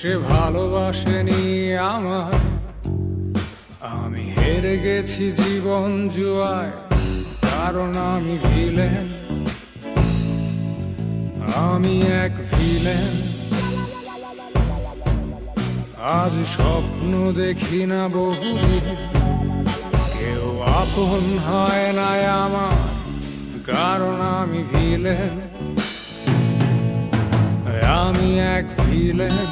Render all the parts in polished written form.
সে ভালোবাসেনি আমায়। আমি হেরে গেছি জীবন জুয়ায়, কারণ আমি ভিলেন, আমি এক ভিলেন। আজ স্বপ্ন দেখি না বহুদিন, কেউ আপন হয় না আমার, কারণ আমি ভিলেন, আমি এক ভিলেন।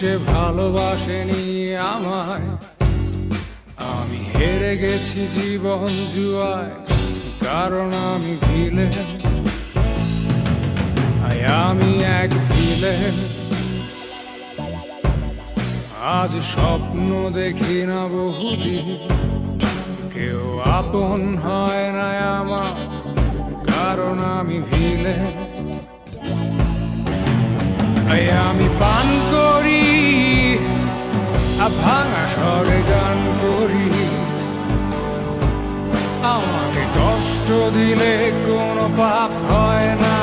সে ভালোবাসেনি আমায়, আমি হেরে গেছি জীবন জুয়ায়, কারণ আমি ভিলেন, আমি এক ভিলেন। আজ স্বপ্ন দেখি না বহুদিন, কেউ আপন হয় না আমার, কারণ আমি ভিলেন। আমি পান করি ভাঙা স্বরে গান করি, আমাকে কষ্ট দিলে কোনো পাপ হয় না,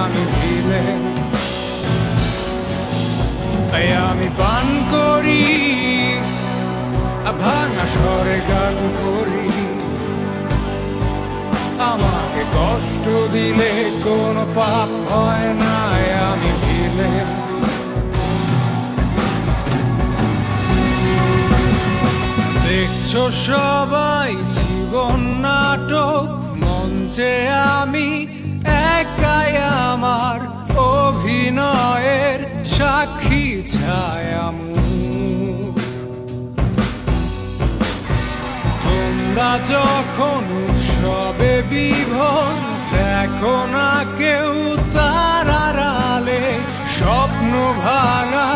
আমি ভিলেন। আমি পান করি ভাঙা স্বরে গান করি, আমাকে কষ্ট দিলে কোনো পাপ হয় না, আমি ভিলেন। দেখছো সবাই জীবন নাটক, মঞ্চে আমি একাই আমার অভিনয়ের সাক্ষী ছায়ামুখ। তোমরা যখন উৎসবে বিভোর, দেখো না কেউ তার আড়ালে স্বপ্ন ভাঙা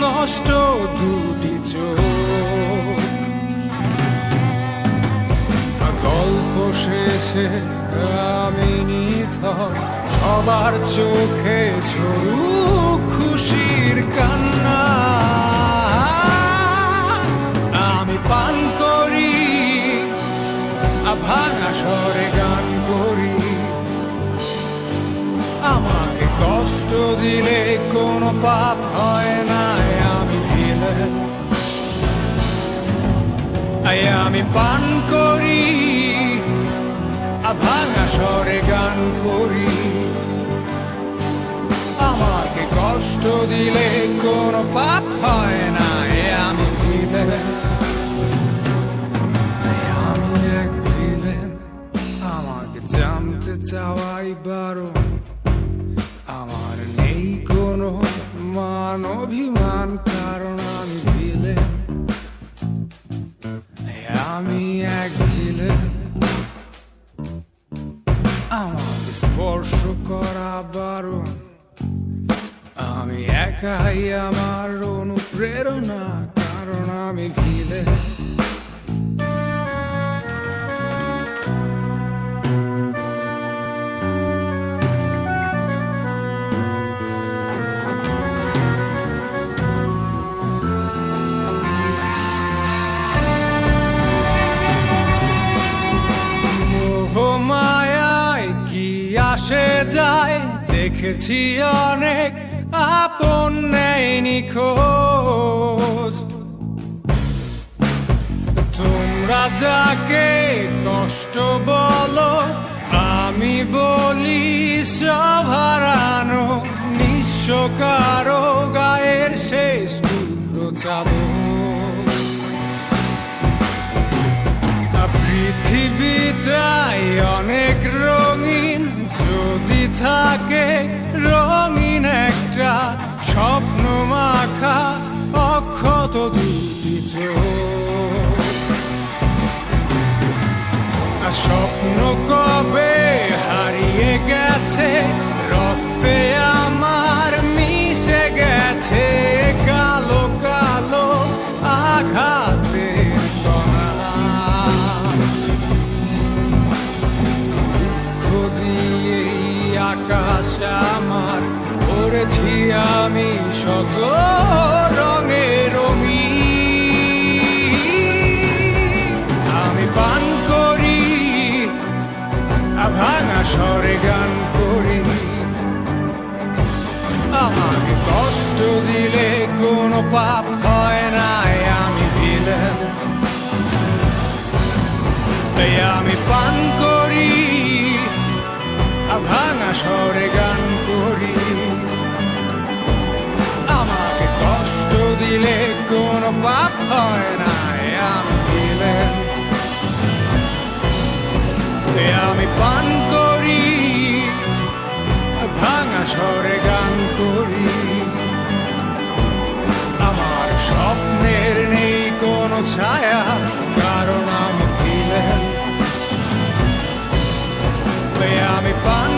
নষ্ট দুটি চোখ। গল্প শেষে আমি নিথর, সবার চোখে ঝরুক খুশির কান্না। আমি পান করি ভাঙা স্বরে গান করি, আমাকে কষ্ট দিলে কোনো পাপ হয় না, আমি ভিলেন। আমি পান করি ভাঙা স্বরে গান করি, আমাকে কষ্ট দিলে কোনো পাপ হয় না, আমি ভিলেন। আমি এক ভিলেন, আমাকে জানতে চাওয়াই বারণ, আমার নেই কোনো মান অভিমান, কারণ আমি ভিলেন, আমি এক ভিলেন। আমাকে স্পর্শ করা বারণ, আমি একাই আমার অনুপ্রেরণা, কারণ আমি ভিলেন। মায়ায় কি আসে যায়, দেখেছি অনেক আপন নেই নিখোঁজ। তোমরা যাকে কষ্ট বলো, আমি বলি সব হারানো নিঃস্ব কারো গায়ের শেষ টুকরো চাবো। পৃথিবীটাই অনেক রঙিন, যদি থাকে রঙিন একটা স্বপ্ন মাখা অক্ষত দুটি চোখ। স্বপ্ন কবে হারিয়ে গেছে, রক্তে আমার মিশে গেছে কালো কালো আঘাতের কণা। আকাশ আমার করেছি আমি শত রঙে রঙিন। আমি পান করি ভাঙা স্বরে গান করি, আমাকে কষ্ট দিলে কোনো পাপ হয় নাই, আমি ভিলেন। তাই আমি পান করি, ভাঙা স্বরে গান করি। আমাকে কষ্ট দিলে কোনো পাপ হয় নাই, আমি ভিলেন। তাই আমি পান করি, ভাঙা স্বরে গান করি। আমার স্বপ্নের নেই কোনো ছায়া, কারণ আমি ভিলেন। তাই আমি পান